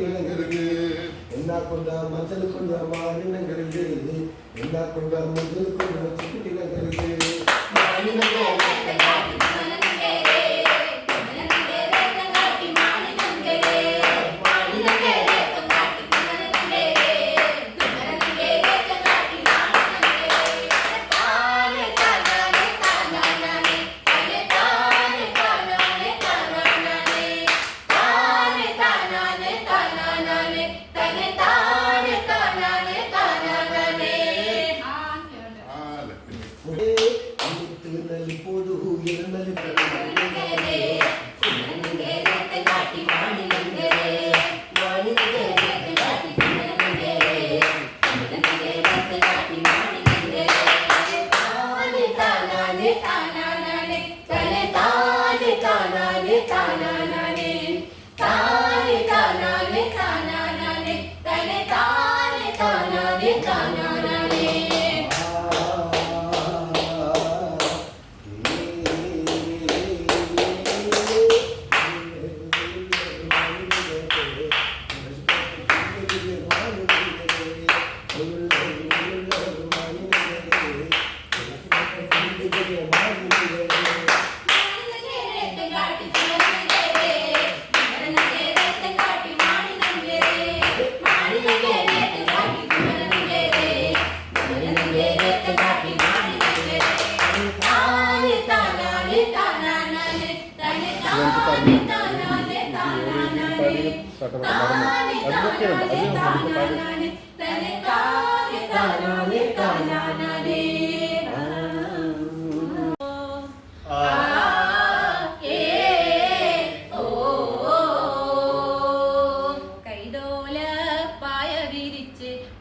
இனங்கிறது என்ன கொண்ட மஞ்சள் கொண்ட மாநிலங்கிறது என்ன கொண்ட மஞ்சள் கொண்ட இனங்கிறது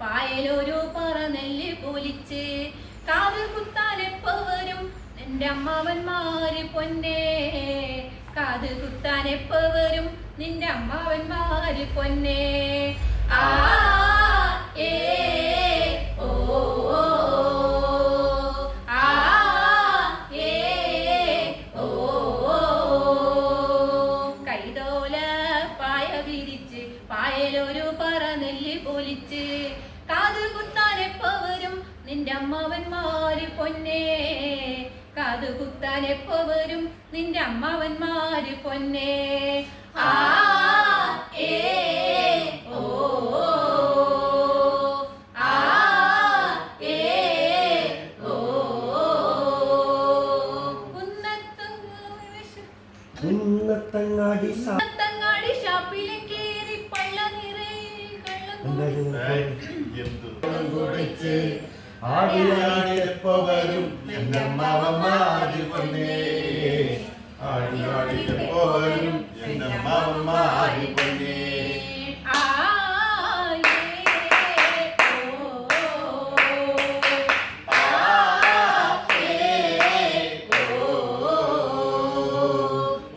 പായലൊരു പറനെല്ല് പൊലിച്ച് കാത് കുത്താനെപ്പോ വരും നിന്റെ അമ്മാവന്മാര് പൊന്നേ കാത് കുത്താനെപ്പോ വരും നിന്റെ അമ്മാവന്മാര് പൊന്നേ ആ ഏ ഓ ആ ഏ ഓ കൈതോല പായ വിരിച്ച് പായലൊരു പറനെല്ല് പൊലിച്ച് കാത് കുത്താനെപ്പോ വരും നിന്റെ അമ്മാവന്മാര് പൊന്നേ കാത് കുത്താനെപ്പോ വരും നിന്റെ അമ്മാവന്മാര് പൊന്നേ ആ ഏ ഓ ആ ഏ ഓ കുന്നത്തങ്ങാടി ഷാപ്പിലും കേറി പള്ള നിറയെ കൊടുത്ത് ആടിയാടിയപ്പോവരും എന്റെ മാവന്മാര് പൊന്നേ ആടിയാടിയപ്പോവരും എന്റെ മാവന്മാര് പൊന്നേ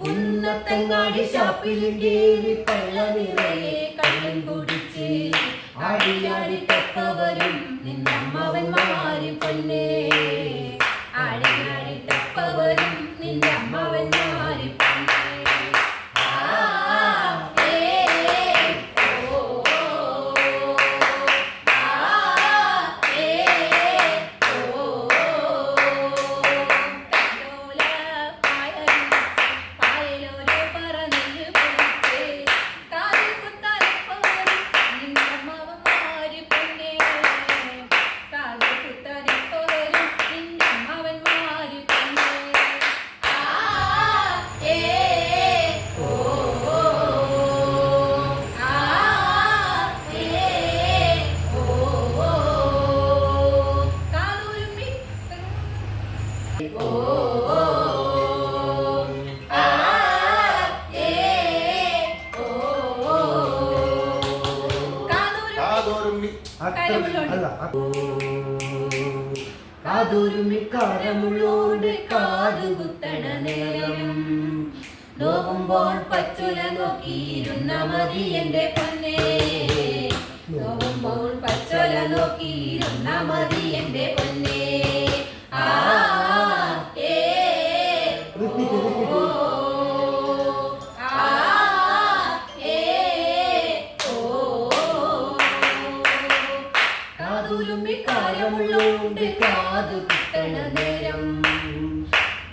ഉന്നത്തങ്ങാടി ഷാപ്പിലും കേറി പള്ള നിറയെ കള്ളം കുടിച്ച് ആടിയാടി തെപ്പവരും നിന്റെ അമ്മാവന്മാര് പൊന്നേ ആടിയാടി തെപ്പവരും നിന്റെ അമ്മാവന്മാര് പൊന്നേ കാതുരുമിക്കാരമുള്ളോണ്ട് കാതുകുത്തണ നേരം നോവുമ്പോൾ പച്ചുല നോക്കിയിരുന്ന മതി എന്റെ പൊന്നേ നോവുമ്പോൾ പച്ചുല നോക്കിയിരുന്ന മതി എന്റെ പൊന്നേ ആ ഏ ഓ ആ ഏ ഓ ഉണ്ട് കാതു കുത്തണ നേരം.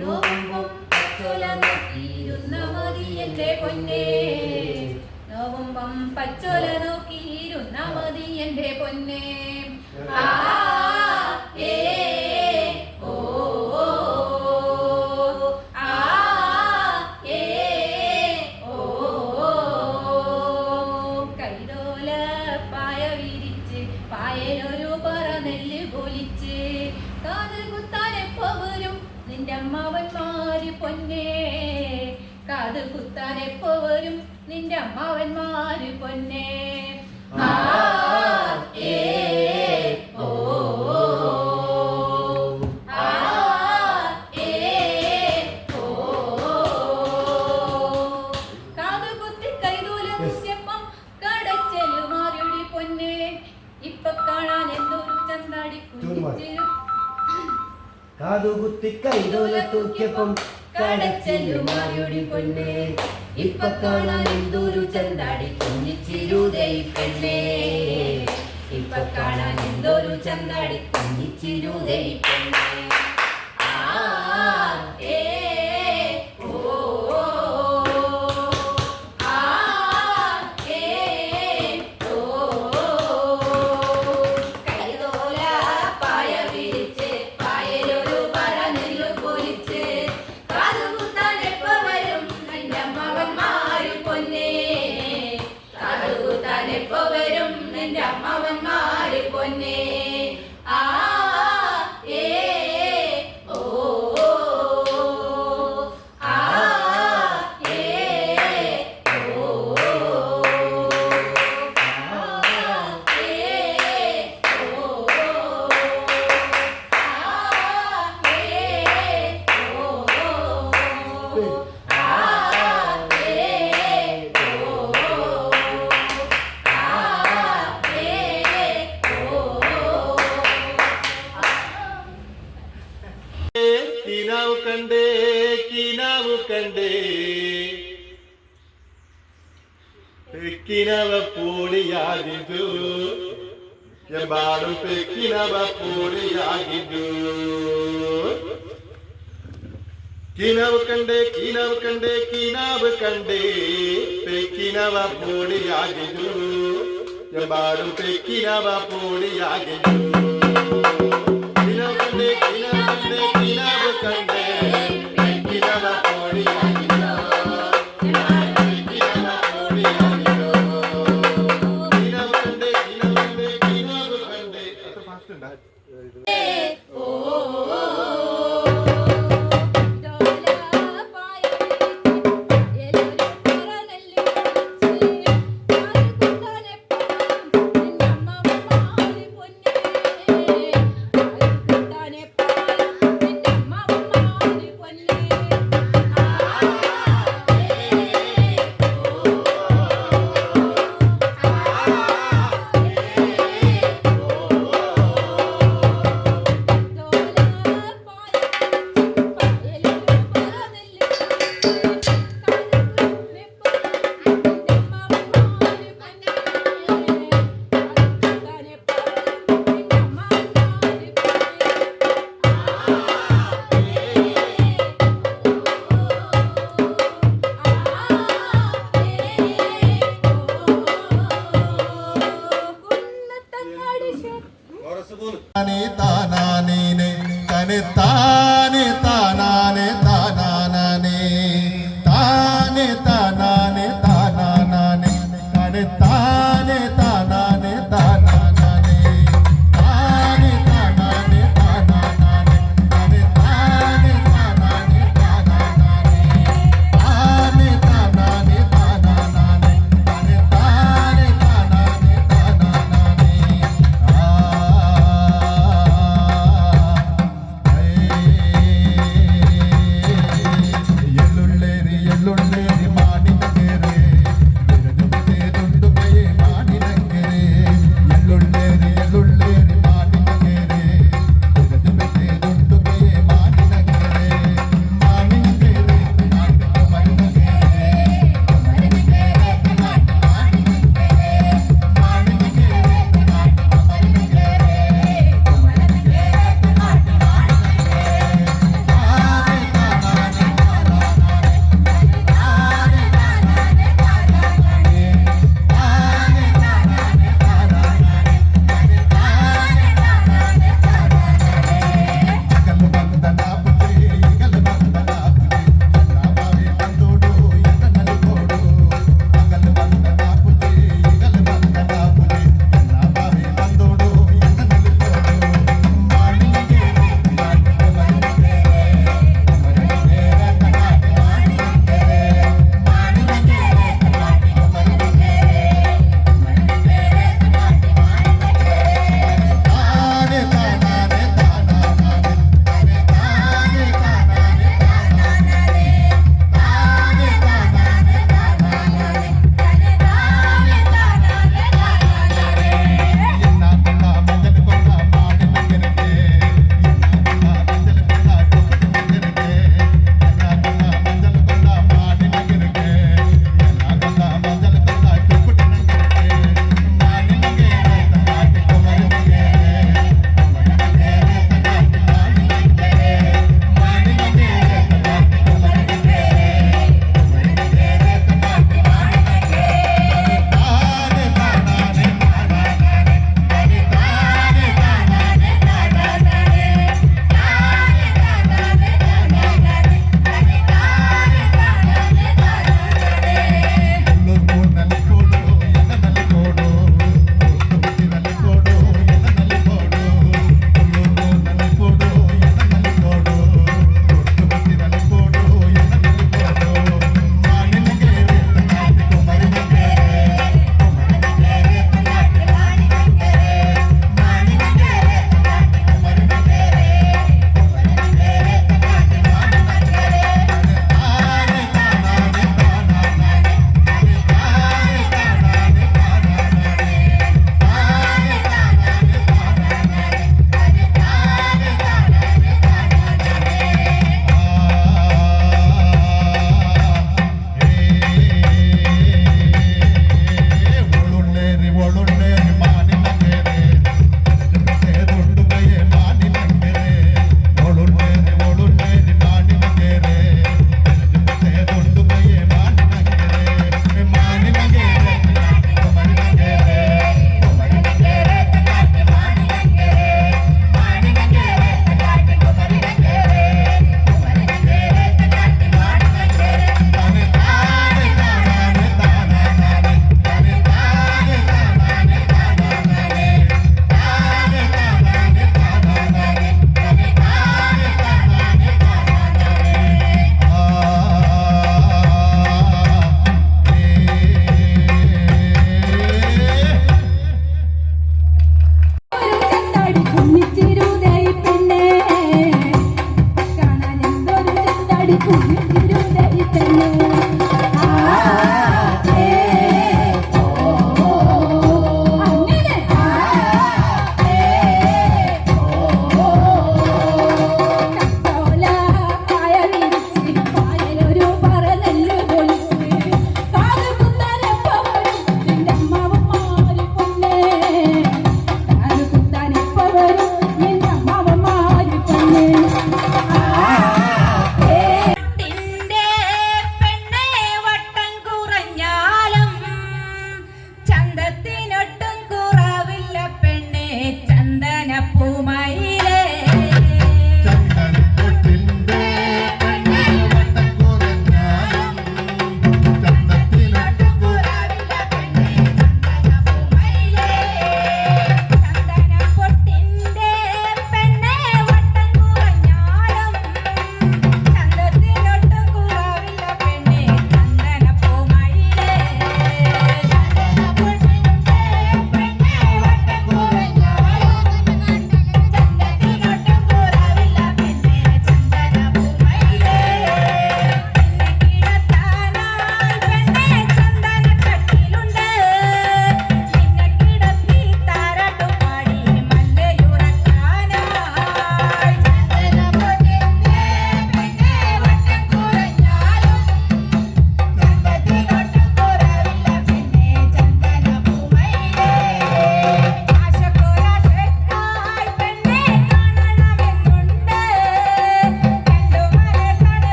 നോവുമ്പം പച്ചോല നോക്കിയിരുന്ന മതി എന്റെ പൊന്നേ, നോവുമ്പം പച്ചോല നോക്കിയിരുന്ന മതി എന്റെ പൊന്നേ. ആ ഏ ഓ ആ ഏ ഓ കൈതോല പായ വിരിച്ച് പായലൊരു പറ നെല്ല് പൊലിച്ച് കാത് കുത്താനെപ്പോ വരും നിന്റെ അമ്മാവന്മാര് പൊന്നേ, കാത് കുത്താനെപ്പോ വരും നിന്റെ അമ്മാവന്മാര് പൊന്നേ. ആ ഏ ഓ ആ ഏ ഓ കാത് കുത്തി കൈതൂല കുത്തിയപ്പം കടച്ചെലുമാരുടെ പൊന്നേ, ഇപ്പൊ കാണാൻ എന്തൊരു ചന്താടി കുഞ്ഞിച്ചിരും. കാതുകുത്തി കൈതോല തൂക്കിയപ്പം കടച്ചെല്ലുമാരുടെ പൊന്നേ, ഇപ്പൊ കാണാൻ എന്തൊരു ചന്താടി കുഞ്ഞിച്ചിരുതേ പെണ്ണേ, ഇപ്പൊ കാണാൻ എന്തൊരു ചന്താടി കുഞ്ഞിച്ചിരുതേ പെണ്ണേ. ആ ഏ ഓ ആ ഏ ഓ കൈതോല പായ വിരിച്ച് പായലൊരു പറ നെല്ല് പൊലിച്ച് കാതു കുത്താനെപ്പോ വരും നിന്റെ അമ്മാവന്മാര് പൊന്നേ, കാതു കുത്താനെപ്പോ വരും നിന്റെ അമ്മാവന്മാര് പൊന്നേ. ആ ഏ ഓ ആ ഏ ഓ ആ ഏ ഓ കിനാവ് കണ്ടേ കിനാവ് കണ്ടേ പെക്കിനവ പൂളിയാകിതു എമ്പാടും പെക്കിനവ പൂളിയാകിതു. കിനാവ് കണ്ടേ കിനാവ് കണ്ടേ കിനാവ് കണ്ടേ പെക്കിനവ പൂളിയാകിതു എമ്പാടും പെക്കിനവ പൂളിയാകിതു. കിനാവ് കണ്ടേ കിനാവ് കണ്ടേ കിനാവ് കണ്ടേ പെക്കിനവ പൂളിയാകിതു എമ്പാടും പെക്കിനവ പൂളിയാകിതു. കിനാവ് കണ്ടേ കിനാവ് കണ്ടേ കിനാവ് കണ്ടേ അത്ര ഫാസ്റ്റ് ഉണ്ടാ ഓ താനേ താനാനേ തനെ താനേ താനാനേ താനാനേ താനേ താനാനേ താനാനേ തനെ താനേ താനാനേ താനാനേ താനേ താനാനേ താനാനേ തനെ താനേ താനാനേ താനാനേ താനേ താനാനേ താനാനേ തനെ താനേ താനാനേ താനാനേ. ആ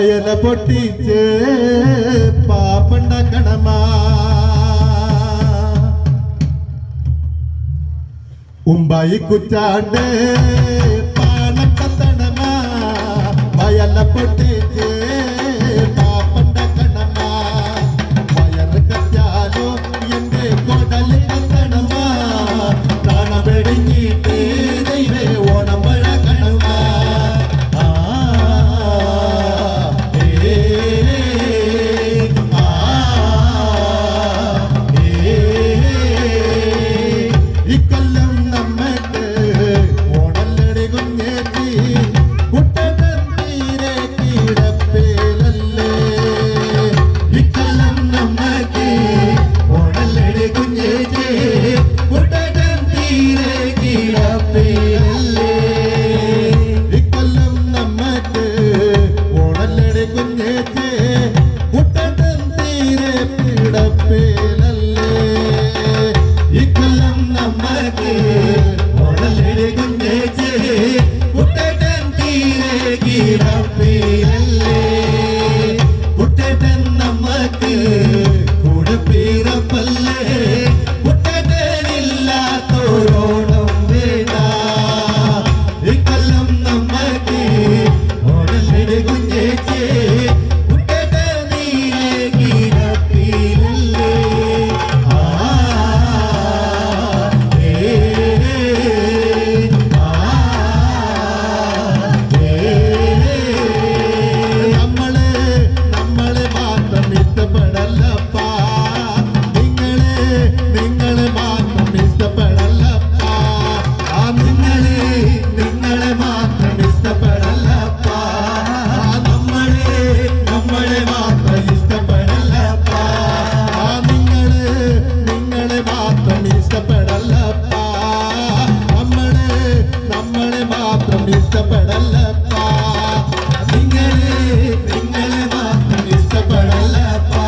വയല പൊട്ടിച്ച് പാപ്പുണ്ടാക്കണമാ ഉമ്പായി കുച്ചാണ്ട് പാണം കത്തണമാ വയല പൊട്ടിച്ച് പാപ്പുണ്ടാക്കണമാ വയറ് കത്തിയാലോ എന്റെ കൊടല് കത്തണമാ താണ വെടിഞ്ഞിട്ട് ദൈവേ ഓണം പഴകണമാ ഇക്കൊല്ലം നമ്മക്ക് ഓണല്ലടി കുഞ്ഞേറ്റി കുട്ടൻ തീരെ കിടപ്പേലല്ലേ ഇക്കൊല്ലം നമ്മക്ക് ഓണല്ലടി കുഞ്ഞേറ്റി കുട്ടൻ തീരെ കിടപ്പേലല്ലേ ഇക്കൊല്ലം നമ്മക്ക് ഓണല്ലടി കുഞ്ഞേറ്റി കുട്ടൻ തീരെ കിടപ്പേലല്ലേ ഇക്കൊല്ലം നമ്മക്ക് ഓണല്ലടി കുഞ്ഞേച്ചി കുട്ടേട്ടൻ തീരെ കിടപ്പേലല്ലേ കുട്ടേട്ടൻ നമ്മക്ക് കൂടെ പിറപ്പല്ലേ കുട്ടേട്ടനില്ലാത്തോരോണം വേണ്ട ഇക്കൊല്ലം നമ്മക്ക് ഓണല്ലടി കുഞ്ഞേച്ചി കുട്ടേട്ടൻ തീരെ കിടപ്പേലല്ലേ നമ്മളെ മാത്രം ഇഷ്ടപ്പെടല്ലപ്പാ നിങ്ങളെ മാത്രം ഇഷ്ടപ്പെടല്ലപ്പാ നിങ്ങളെ മാത്രം ഇഷ്ടപ്പെടല്ലപ്പാ നമ്മളെ മാത്രം ഇഷ്ടപ്പെടല്ലപ്പാ നിങ്ങളെ മാത്രം ഇഷ്ടപ്പെടല്ലപ്പാ നമ്മളെ മാത്രം ഇഷ്ടപ്പെടല്ലപ്പാ നിങ്ങളെ മാത്രം ഇഷ്ടപ്പെടല്ലപ്പാ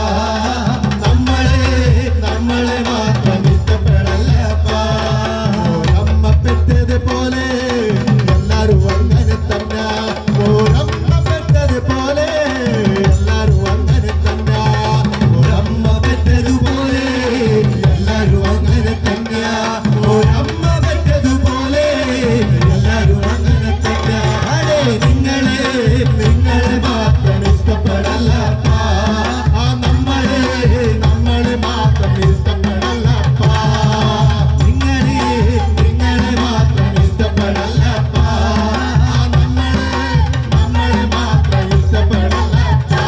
നമ്മളെ മാത്രം ഇഷ്ടപ്പെടല്ലപ്പാ ഓരമ്മ പെറ്റത് പോലെ എല്ലാരും അങ്ങനെ തന്നെ ഓരമ്മ പെറ്റത് പോലെ എല്ലാരും അങ്ങനെ തന്നെ ഓരമ്മ പെറ്റത് പോലെ എല്ലാരും അങ്ങനെ തന്നെ ഓരമ്മ പെറ്റത് പോലെ എല്ലാരും അങ്ങനെ തന്നെ അടേ നിങ്ങളെ മാത്രം ഇഷ്ടപ്പെടല്ലപ്പാ നമ്മളെ മാത്രം ഇഷ്ടപ്പെടല്ലപ്പാ നിങ്ങളെ മാത്രം ഇഷ്ടപ്പെടല്ലപ്പാ നമ്മളെ മാത്രം ഇഷ്ടപ്പെടല്ലപ്പാ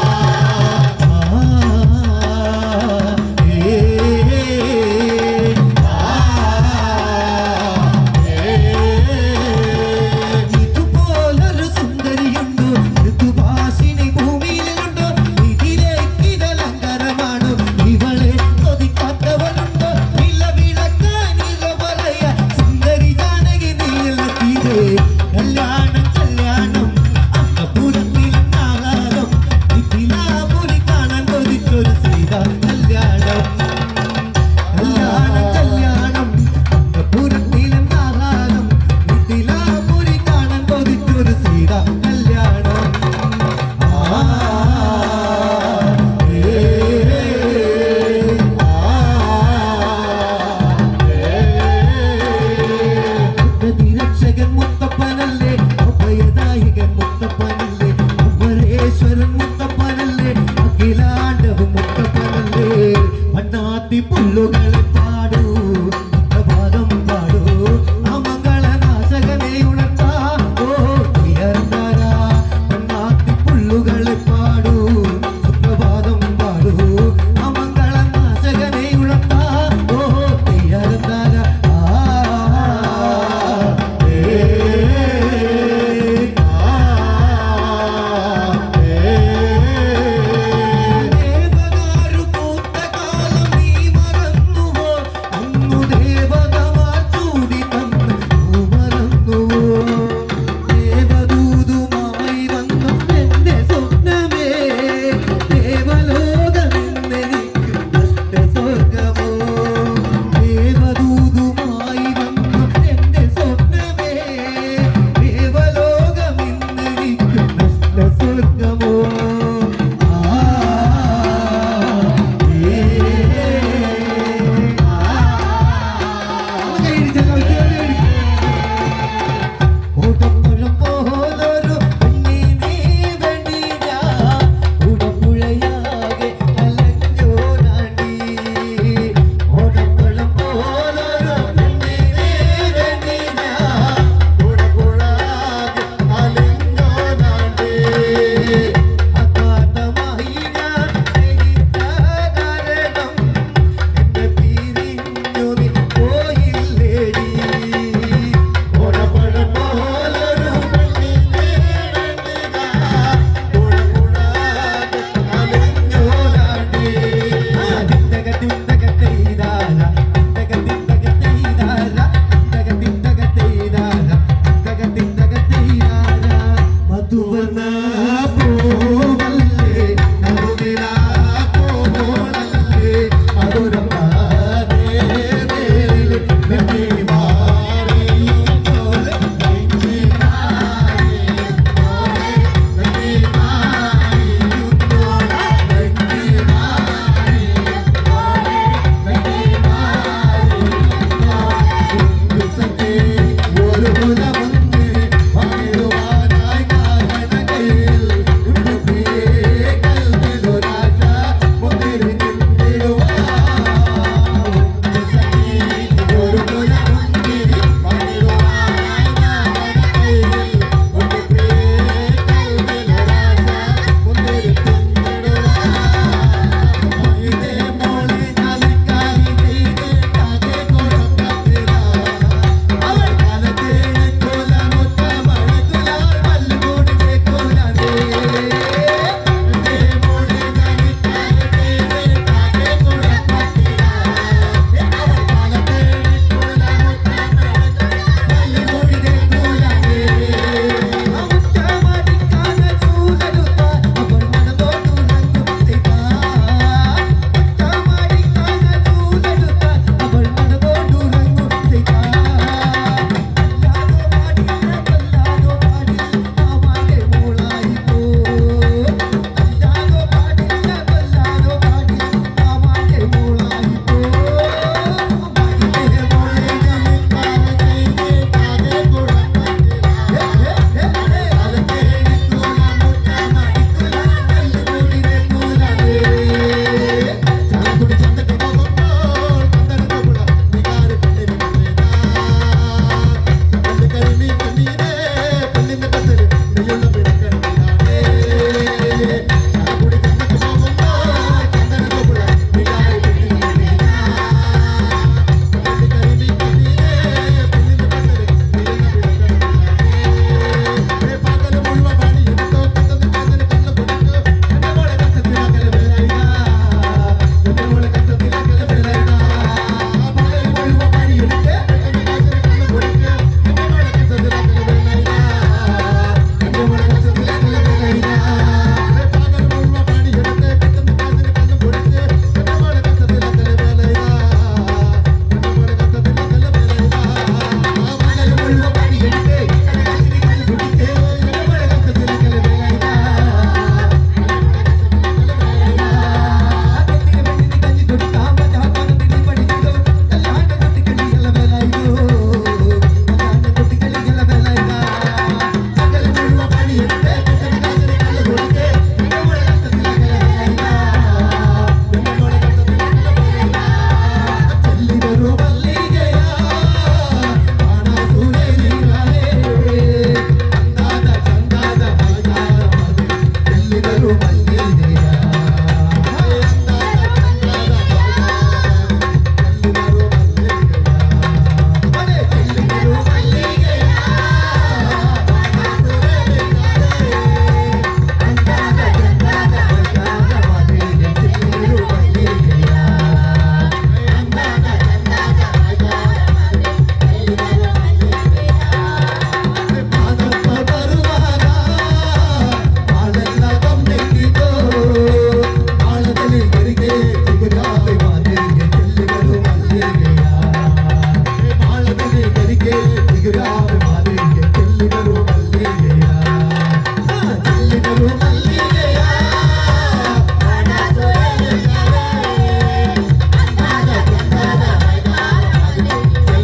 ഇതുപോലൊരു സുന്ദരിയുണ്ടോ ഋതുഭാഷിണി ഭൂമിയിലുണ്ടോ ഇതിലേക്കിതലങ്കരമാണ് ഇവളെ കൊതിക്കാത്തവനുണ്ടോ നിലവിളക്കാൻ ഇവ പറയാ സുന്ദരി ജാനകി നീളത്തിലേ കല്യാണം അന്തപുരത്തിൽ ആഹാരം ഇതിലാപുരി കാണാൻ കൊതിച്ചൊരു സീത കല്യാണം അന്തപുരത്തിൽ ആഹാരം ഇതിലാപുരി കാണാൻ കൊതിച്ചൊരു സീത കല്യാണം രക്ഷകൻ മുത്തപ്പനല്ലേ അഭയദായകൻ മുത്തപ്പനല്ലേ അമരേശ്വരൻ മുത്തപ്പനല്ലേ അഖിലാണ്ടവൻ മുത്തപ്പനല്ലേ മണ്ണാത്തി പുല്ലുകളെ പാടൂ പ്രഭാതം പാടൂ അമംഗളനാശകനെ ഉണർത്താ ഓ ഉയർന്നാരാ മണ്ണാത്തി പുല്ലുകളെ പാടൂ സുപ്രഭാതം പാടൂ അമംഗളനാശകനെ ഉണർത്താ ഓ ഉയർന്നാരാ ദേവദാരു പൂത്ത കാലം നീ മറന്നുവോ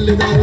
വലുതാ